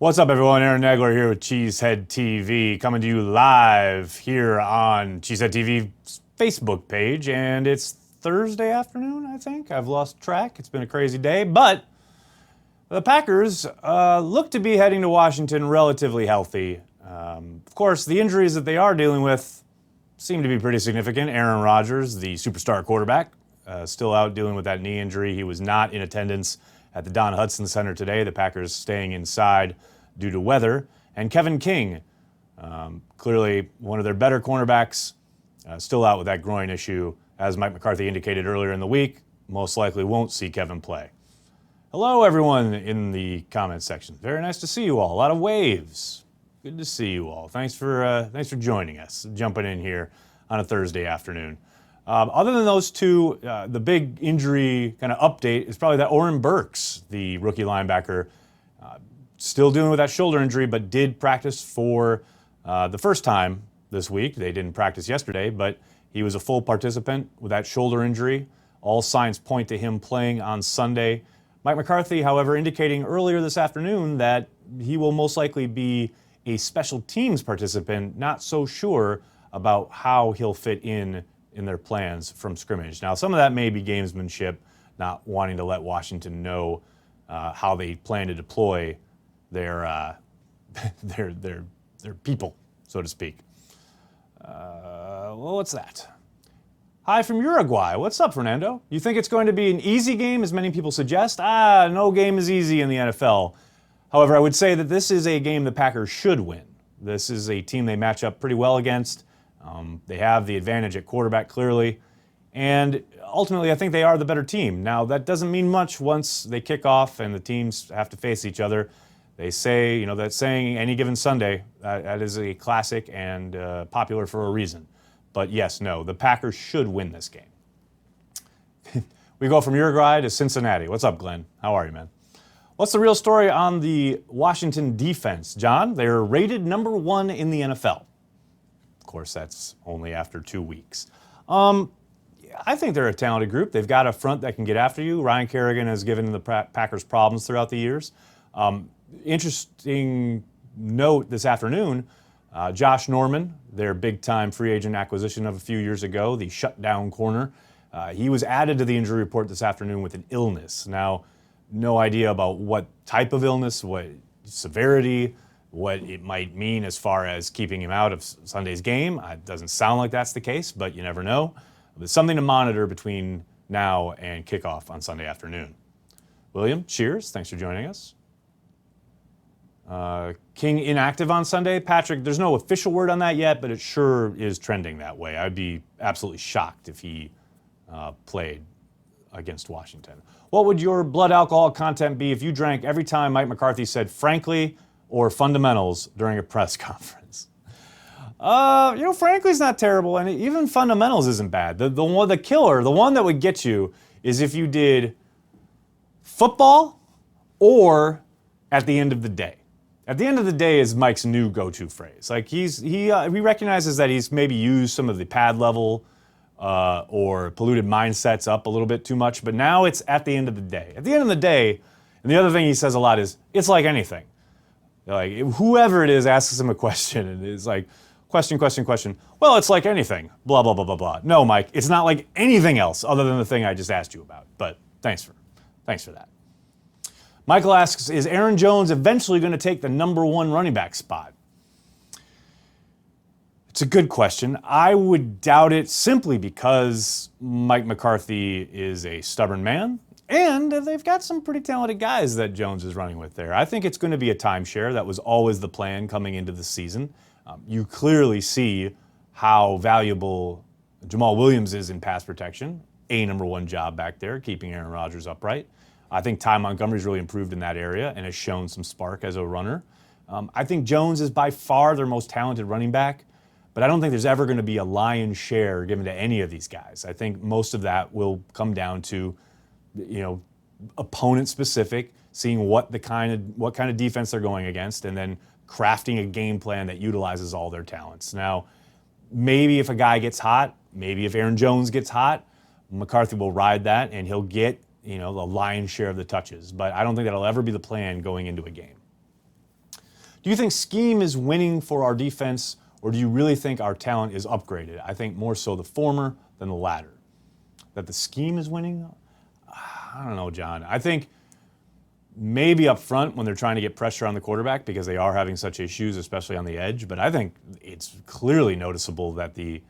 What's up, everyone? Aaron Nagler here with Cheesehead TV, coming to you live here on Cheesehead TV's Facebook page, and it's Thursday afternoon, I think. I've lost track. It's been a crazy day, but the Packers look to be heading to Washington relatively healthy. Of course, the injuries that they are dealing with seem to be pretty significant. Aaron Rodgers, the superstar quarterback, still out dealing with that knee injury. He was not in attendance at the Don Hudson Center today. The Packers staying inside due to weather. And Kevin King, clearly one of their better cornerbacks, still out with that groin issue. As Mike McCarthy indicated earlier in the week, most likely won't see Kevin play. Hello, everyone in the comments section. Very nice to see you all. A lot of waves. Good to see you all. Thanks for joining us, jumping in here on a Thursday afternoon. Other than those two, the big injury kind of update is probably that Oren Burks, the rookie linebacker, still dealing with that shoulder injury, but did practice for the first time this week. They didn't practice yesterday, but he was a full participant with that shoulder injury. All signs point to him playing on Sunday. Mike McCarthy, however, indicating earlier this afternoon that he will most likely be a special teams participant, not so sure about how he'll fit in their plans from scrimmage. Now, some of that may be gamesmanship, not wanting to let Washington know how they plan to deploy their people, so to speak. Well, what's that? Hi from Uruguay. What's up, Fernando? You think it's going to be an easy game, as many people suggest? No game is easy in the NFL. However, I would say that this is a game the Packers should win. This is a team they match up pretty well against. They have the advantage at quarterback, clearly. And ultimately, I think they are the better team. Now, that doesn't mean much once they kick off and the teams have to face each other. They say, that saying, any given Sunday, that is a classic and popular for a reason. But yes, no, the Packers should win this game. We go from Uruguay to Cincinnati. What's up, Glenn? How are you, man? What's the real story on the Washington defense, John? They're rated number 1 in the NFL. Of course, that's only after 2 weeks. I think they're a talented group. They've got a front that can get after you. Ryan Kerrigan has given the Packers problems throughout the years. Interesting note this afternoon, Josh Norman, their big-time free agent acquisition of a few years ago, the shutdown corner, he was added to the injury report this afternoon with an illness. Now, no idea about what type of illness, what severity, what it might mean as far as keeping him out of Sunday's game. It doesn't sound like that's the case, but you never know. There's something to monitor between now and kickoff on Sunday afternoon. William, cheers. Thanks for joining us. King inactive on Sunday. Patrick, there's no official word on that yet, but it sure is trending that way. I'd be absolutely shocked if he played against Washington. What would your blood alcohol content be if you drank every time Mike McCarthy said frankly or fundamentals during a press conference? Frankly's not terrible, and even fundamentals isn't bad. The killer, the one that would get you, is if you did football or at the end of the day. At the end of the day is Mike's new go-to phrase. Like he recognizes that he's maybe used some of the pad level or polluted mindsets up a little bit too much, but now it's at the end of the day. At the end of the day, and the other thing he says a lot is, it's like anything. Like whoever it is asks him a question and it's like, question. Well, it's like anything, blah, blah, blah, blah, blah. No, Mike, it's not like anything else other than the thing I just asked you about. But thanks for that. Michael asks, is Aaron Jones eventually going to take the number 1 running back spot? It's a good question. I would doubt it simply because Mike McCarthy is a stubborn man, and they've got some pretty talented guys that Jones is running with there. I think it's going to be a timeshare. That was always the plan coming into the season. You clearly see how valuable Jamal Williams is in pass protection, a number 1 job back there, keeping Aaron Rodgers upright. I think Ty Montgomery's really improved in that area and has shown some spark as a runner. I think Jones is by far their most talented running back, but I don't think there's ever going to be a lion's share given to any of these guys. I think most of that will come down to, opponent specific, seeing what kind of defense they're going against, and then crafting a game plan that utilizes all their talents. Now, maybe if a guy gets hot, maybe if Aaron Jones gets hot, McCarthy will ride that and he'll get the lion's share of the touches. But I don't think that'll ever be the plan going into a game. Do you think scheme is winning for our defense, or do you really think our talent is upgraded? I think more so the former than the latter. That the scheme is winning? I don't know, John. I think maybe up front when they're trying to get pressure on the quarterback because they are having such issues, especially on the edge. But I think it's clearly noticeable that the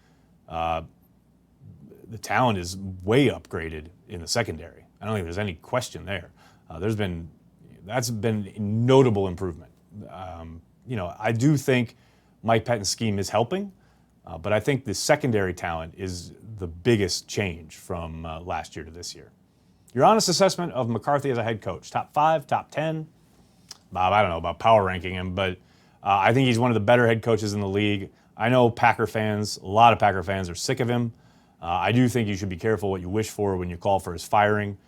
talent is way upgraded in the secondary. I don't think there's any question there. That's been a notable improvement. I do think Mike Pettine's scheme is helping, but I think the secondary talent is the biggest change from last year to this year. Your honest assessment of McCarthy as a head coach, top 5, top 10? Bob, I don't know about power ranking him, but I think he's one of the better head coaches in the league. I know a lot of Packer fans are sick of him. I do think you should be careful what you wish for when you call for his firing.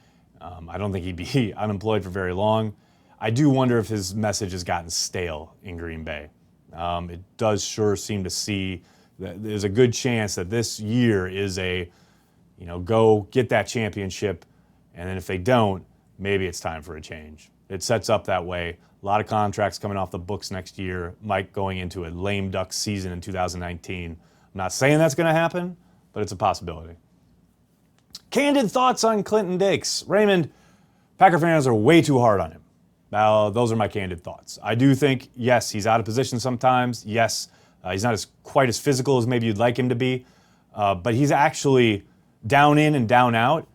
I don't think he'd be unemployed for very long. I do wonder if his message has gotten stale in Green Bay. It does sure seem to see that there's a good chance that this year is go get that championship, and then if they don't, maybe it's time for a change. It sets up that way. A lot of contracts coming off the books next year. Mike going into a lame duck season in 2019. I'm not saying that's going to happen, but it's a possibility. Candid thoughts on Clinton Dix. Raymond, Packer fans are way too hard on him. Now, those are my candid thoughts. I do think, yes, he's out of position sometimes. Yes, he's not quite as physical as maybe you'd like him to be. But he's actually down in and down out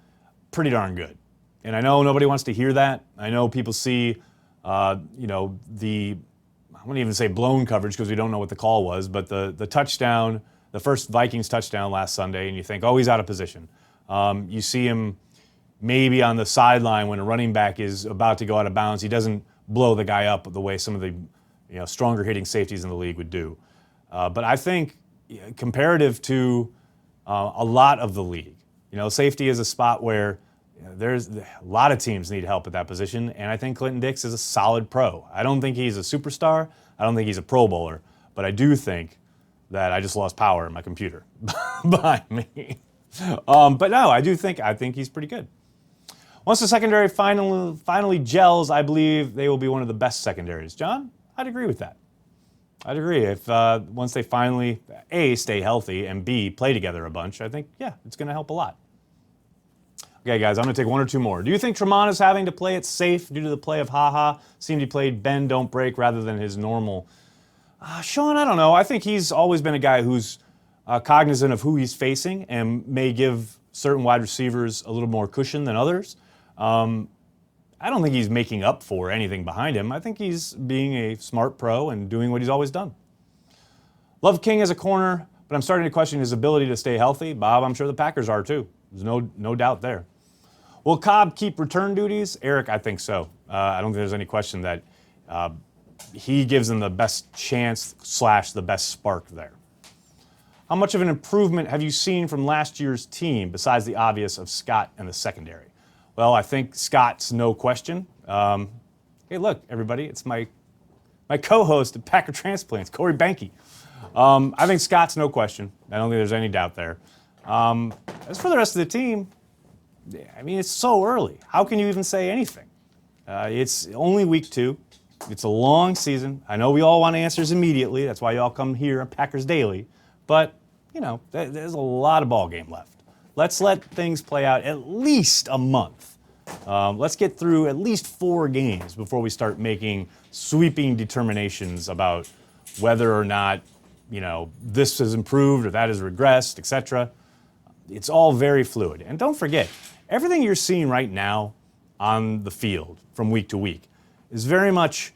pretty darn good. And I know nobody wants to hear that. I know people see, I wouldn't even say blown coverage because we don't know what the call was, but the touchdown, the first Vikings touchdown last Sunday, and you think, oh, he's out of position. You see him maybe on the sideline when a running back is about to go out of bounds. He doesn't blow the guy up the way some of the stronger hitting safeties in the league would do. But I think comparative to a lot of the league, safety is a spot where there's a lot of teams need help at that position, and I think Clinton Dix is a solid pro. I don't think he's a superstar. I don't think he's a Pro Bowler, but I do think that I just lost power in my computer behind me. But no, I think he's pretty good. Once the secondary finally gels, I believe they will be one of the best secondaries. John, I'd agree with that. I'd agree. If once they finally, A, stay healthy, and B, play together a bunch, I think, yeah, it's going to help a lot. Okay, guys, I'm going to take one or two more. Do you think Tremont is having to play it safe due to the play of Ha-Ha? Seemed he played bend, don't break rather than his normal. Sean, I don't know. I think he's always been a guy who's cognizant of who he's facing and may give certain wide receivers a little more cushion than others. I don't think he's making up for anything behind him. I think he's being a smart pro and doing what he's always done. Love King as a corner, but I'm starting to question his ability to stay healthy. Bob, I'm sure the Packers are too. There's no doubt there. Will Cobb keep return duties? Eric, I think so. I don't think there's any question that he gives them the best chance / the best spark there. How much of an improvement have you seen from last year's team besides the obvious of Scott and the secondary? Well, I think Scott's no question. Hey, look, everybody, it's my co-host at Packer Transplants, Corey Banke. I think Scott's no question. I don't think there's any doubt there. As for the rest of the team, I mean, it's so early. How can you even say anything? It's only week 2. It's a long season. I know we all want answers immediately. That's why you all come here on Packers Daily. But, there's a lot of ball game left. Let's let things play out at least a month. Let's get through at least 4 games before we start making sweeping determinations about whether or not, this has improved or that has regressed, etc. It's all very fluid. And don't forget, everything you're seeing right now on the field from week to week is very much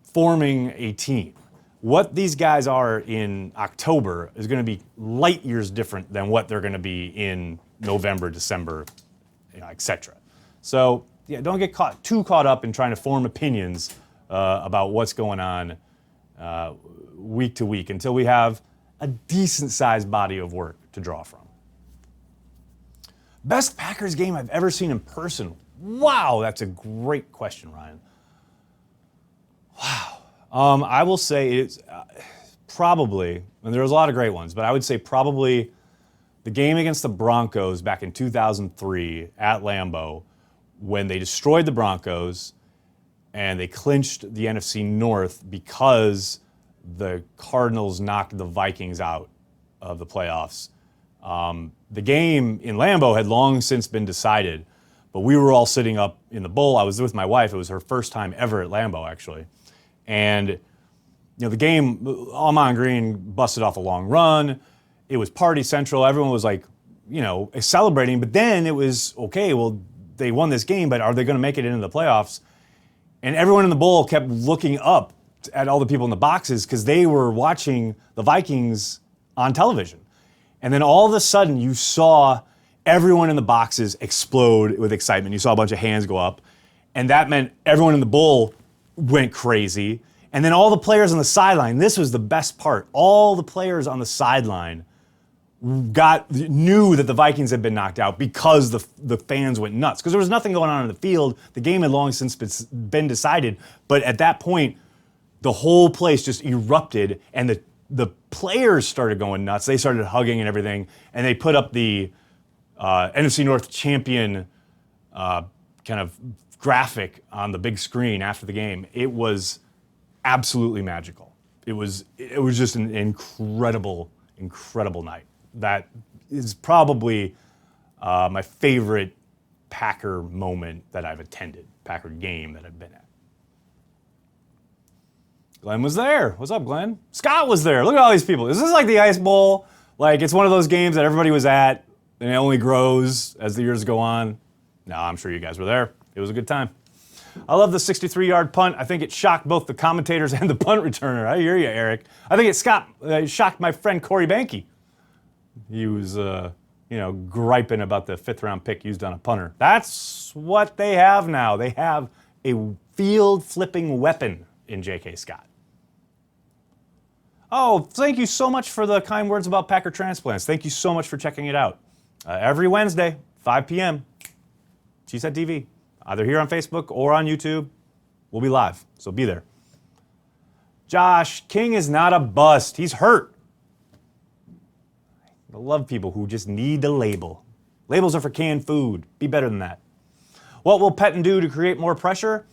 forming a team. What these guys are in October is going to be light years different than what they're going to be in November, December, etc. So, don't get too caught up in trying to form opinions about what's going on week to week until we have a decent-sized body of work to draw from. Best Packers game I've ever seen in person. Wow, that's a great question, Ryan. Wow. I will say it's probably, and there was a lot of great ones, but I would say probably the game against the Broncos back in 2003 at Lambeau when they destroyed the Broncos and they clinched the NFC North because the Cardinals knocked the Vikings out of the playoffs. The game in Lambeau had long since been decided, but we were all sitting up in the bowl. I was with my wife. It was her first time ever at Lambeau, actually. And the game, Ahman Green busted off a long run. It was party central. Everyone was like, celebrating. But then it was, okay, well, they won this game, but are they going to make it into the playoffs? And everyone in the bowl kept looking up at all the people in the boxes because they were watching the Vikings on television. And then all of a sudden you saw everyone in the boxes explode with excitement. You saw a bunch of hands go up. And that meant everyone in the bowl went crazy. And then all the players on the sideline, this was the best part, all the players on the sideline knew that the Vikings had been knocked out because the fans went nuts. Because there was nothing going on in the field. The game had long since been decided. But at that point, the whole place just erupted, and the players started going nuts. They started hugging and everything, and they put up the NFC North champion kind of graphic on the big screen after the game. It was absolutely magical. It was just an incredible night. That is probably my favorite Packer moment that I've attended, Packer game that I've been at. Glenn was there. What's up, Glenn? Scott was there. Look at all these people. Is this like the Ice Bowl? Like it's one of those games that everybody was at and it only grows as the years go on? No, I'm sure you guys were there. It was a good time. I love the 63-yard punt. I think it shocked both the commentators and the punt returner. I hear you, Eric. I think it shocked my friend Corey Banke. He was, griping about the 5th-round pick used on a punter. That's what they have now. They have a field-flipping weapon in J.K. Scott. Oh, thank you so much for the kind words about Packer transplants. Thank you so much for checking it out. Every Wednesday, 5 p.m., Cheesehead TV. Either here on Facebook or on YouTube. We'll be live, so be there. Josh, King is not a bust. He's hurt. I love people who just need to label. Labels are for canned food. Be better than that. What will Pettine do to create more pressure?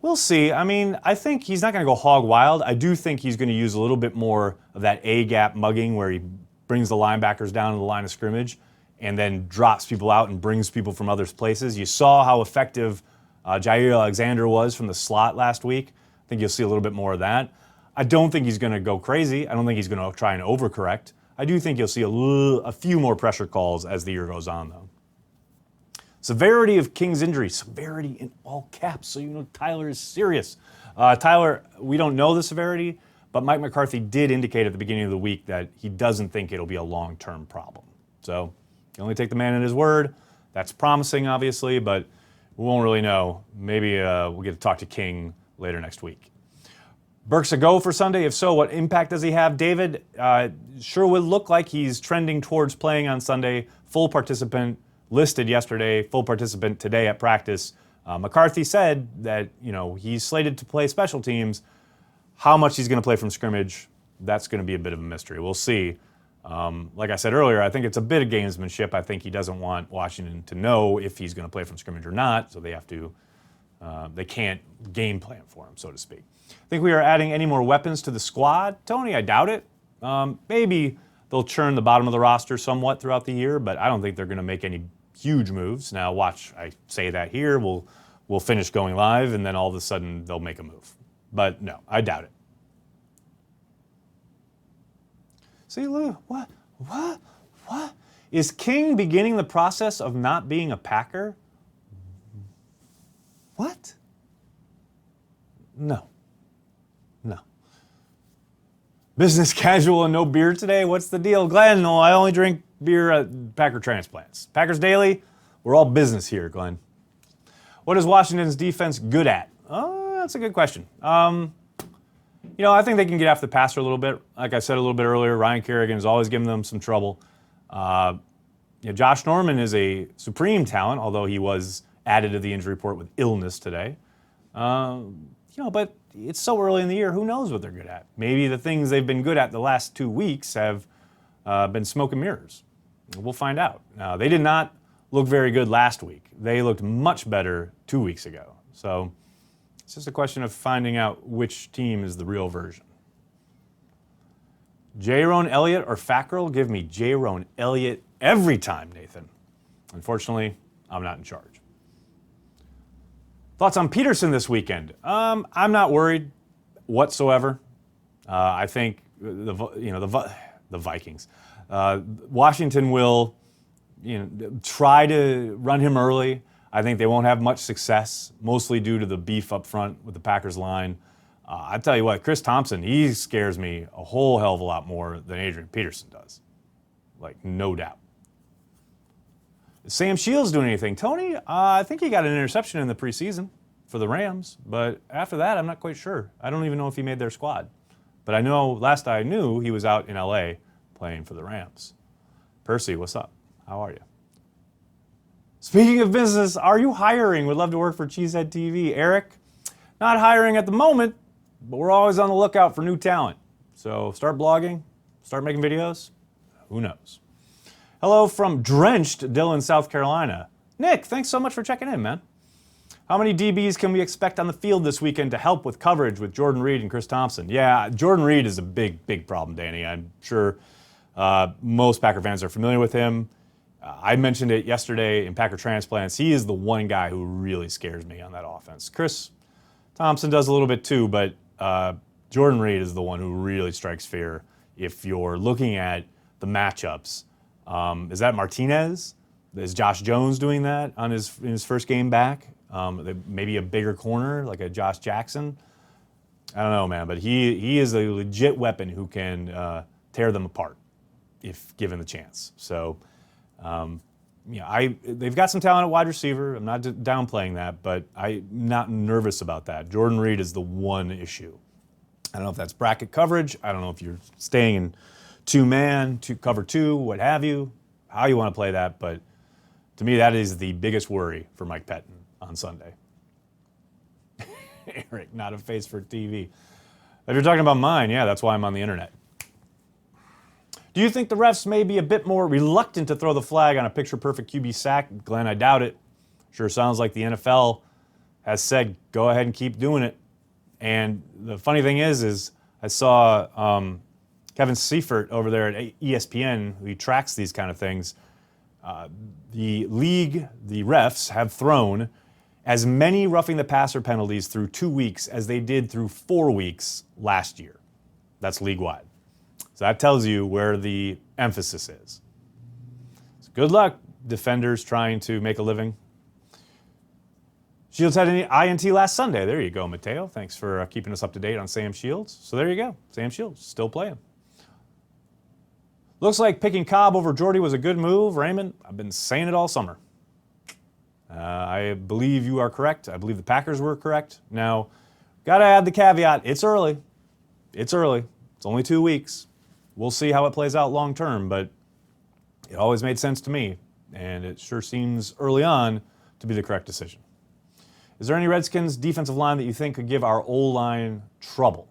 We'll see. I mean, I think he's not going to go hog wild. I do think he's going to use a little bit more of that A-gap mugging where he brings the linebackers down to the line of scrimmage and then drops people out and brings people from other places. You saw how effective Jair Alexander was from the slot last week. I think you'll see a little bit more of that. I don't think he's going to go crazy. I don't think he's going to try and overcorrect. I do think you'll see a few more pressure calls as the year goes on, though. Severity of King's injury. Severity in all caps, so you know Tyler is serious. Tyler, we don't know the severity, but Mike McCarthy did indicate at the beginning of the week that he doesn't think it'll be a long-term problem. So you only take the man at his word. That's promising, obviously, but we won't really know. Maybe we'll get to talk to King later next week. Burks a go for Sunday? If so, what impact does he have? David, sure would look like he's trending towards playing on Sunday. Full participant listed yesterday, full participant today at practice. McCarthy said that, he's slated to play special teams. How much he's going to play from scrimmage, that's going to be a bit of a mystery. We'll see. Like I said earlier, I think it's a bit of gamesmanship. I think he doesn't want Washington to know if he's going to play from scrimmage or not, so they can't game plan for him, so to speak. Think we are adding any more weapons to the squad? Tony, I doubt it. Maybe they'll churn the bottom of the roster somewhat throughout the year, but I don't think they're going to make any huge moves. Now, watch, I say that here. We'll finish going live, and then all of a sudden they'll make a move. But no, I doubt it. See, look, what? Is King beginning the process of not being a Packer? What? No. Business casual and no beer today? What's the deal? Glenn, no, I only drink beer at Packer Transplants. Packers Daily, we're all business here, Glenn. What is Washington's defense good at? Oh, that's a good question. I think they can get after the passer a little bit. Like I said a little bit earlier, Ryan Kerrigan is always giving them some trouble. Josh Norman is a supreme talent, although he was added to the injury report with illness today. But it's so early in the year, who knows what they're good at? Maybe the things they've been good at the last 2 weeks have been smoke and mirrors. We'll find out. Now, they did not look very good last week. They looked much better 2 weeks ago. So It's just a question of finding out which team is the real version. Jayrone Elliott or Fackrell? Give me Jayrone Elliott every time, Nathan. Unfortunately, I'm not in charge. Thoughts on Peterson this weekend? I'm not worried whatsoever. I think the Vikings, Washington will try to run him early. I think they won't have much success, mostly due to the beef up front with the Packers line. I tell you what, Chris Thompson, he scares me a whole hell of a lot more than Adrian Peterson does. Like, no doubt. Is Sam Shields doing anything? Tony, I think he got an interception in the preseason for the Rams, but after that, I'm not quite sure. I don't even know if he made their squad. But I know last I knew, he was out in L.A. playing for the Rams. Percy, what's up? How are you? Speaking of business, are you hiring? Would love to work for Cheesehead TV. Eric, not hiring at the moment, but we're always on the lookout for new talent. So start blogging, start making videos. Who knows? Hello from drenched Dillon, South Carolina. Nick, thanks so much for checking in, man. How many DBs can we expect on the field this weekend to help with coverage with Jordan Reed and Chris Thompson? Yeah, Jordan Reed is a big problem, Danny. I'm sure most Packer fans are familiar with him. I mentioned it yesterday in Packer Transplants. He is the one guy who really scares me on that offense. Chris Thompson does a little bit too, but Jordan Reed is the one who really strikes fear if you're looking at the matchups. Is that Martinez? Is Josh Jones doing that in his first game back? Maybe a bigger corner like a Josh Jackson? I don't know, man, but he is a legit weapon who can tear them apart if given the chance. So, they've got some talent at wide receiver. I'm not downplaying that, but I'm not nervous about that. Jordan Reed is the one issue. I don't know if that's bracket coverage. I don't know if you're staying in two-man, cover two, what have you, how you want to play that. But to me, that is the biggest worry for Mike Pettin on Sunday. Eric, not a face for TV. If you're talking about mine, yeah, that's why I'm on the internet. Do you think the refs may be a bit more reluctant to throw the flag on a picture-perfect QB sack? Glenn, I doubt it. Sure sounds like the NFL has said, go ahead and keep doing it. And the funny thing is I saw Kevin Seifert over there at ESPN, who tracks these kind of things. The league, the refs, have thrown as many roughing the passer penalties through 2 weeks as they did through 4 weeks last year. That's league-wide. So that tells you where the emphasis is. So good luck, defenders trying to make a living. Shields had an INT last Sunday. There you go, Mateo. Thanks for keeping us up to date on Sam Shields. So there you go. Sam Shields still playing. Looks like picking Cobb over Jordy was a good move. Raymond, I've been saying it all summer. I believe you are correct. I believe the Packers were correct. Now, got to add the caveat. It's early. It's early. It's only 2 weeks. We'll see how it plays out long term, but it always made sense to me, and it sure seems early on to be the correct decision. Is there any Redskins defensive line that you think could give our O-line trouble?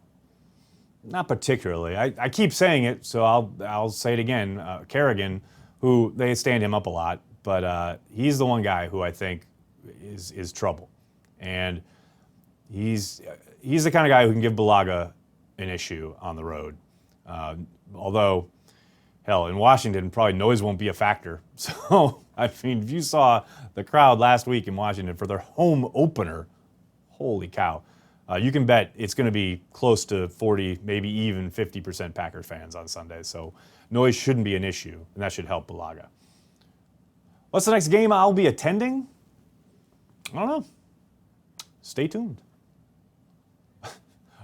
Not particularly. I keep saying it, so I'll say it again. Kerrigan, who they stand him up a lot, but he's the one guy who I think is trouble, and he's the kind of guy who can give Bulaga an issue on the road. Although, hell, in Washington, probably noise won't be a factor. So, I mean, if you saw the crowd last week in Washington for their home opener, holy cow. You can bet it's going to be close to 40, maybe even 50% Packers fans on Sunday. So, noise shouldn't be an issue, and that should help Bulaga. What's the next game I'll be attending? I don't know. Stay tuned.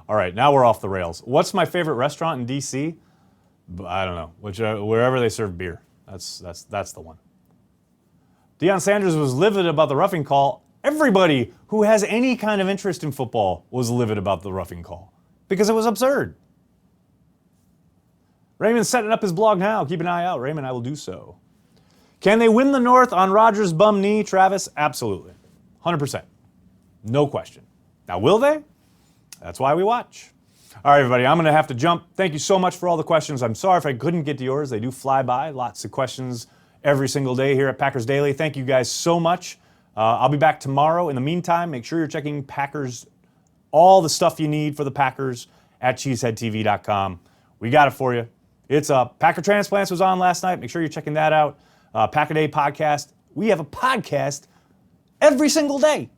All right, now we're off the rails. What's my favorite restaurant in D.C.? I don't know. Wherever they serve beer. That's the one. Deion Sanders was livid about the roughing call. Everybody who has any kind of interest in football was livid about the roughing call because it was absurd. Raymond's setting up his blog now. Keep an eye out. Raymond, I will do so. Can they win the North on Rodgers' bum knee, Travis? Absolutely. 100%. No question. Now, will they? That's why we watch. All right, everybody, I'm going to have to jump. Thank you so much for all the questions. I'm sorry if I couldn't get to yours. They do fly by. Lots of questions every single day here at Packers Daily. Thank you guys so much. I'll be back tomorrow. In the meantime, make sure you're checking Packers all the stuff you need for the Packers at cheeseheadtv.com. We got it for you. It's up. Packer Transplants was on last night. Make sure you're checking that out. Pack a Day podcast. We have a podcast every single day.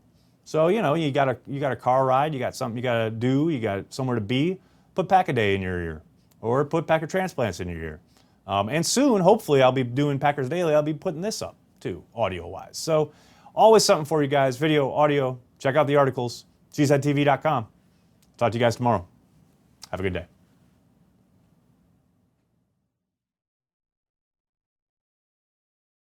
So, you got a car ride, you got something you got to do, you got somewhere to be, put Pack a Day in your ear. Or put Packer Transplants in your ear. And soon, hopefully, I'll be doing Packers Daily. I'll be putting this up, too, audio-wise. So, always something for you guys. Video, audio. Check out the articles. cheeseheadtv.com. Talk to you guys tomorrow. Have a good day.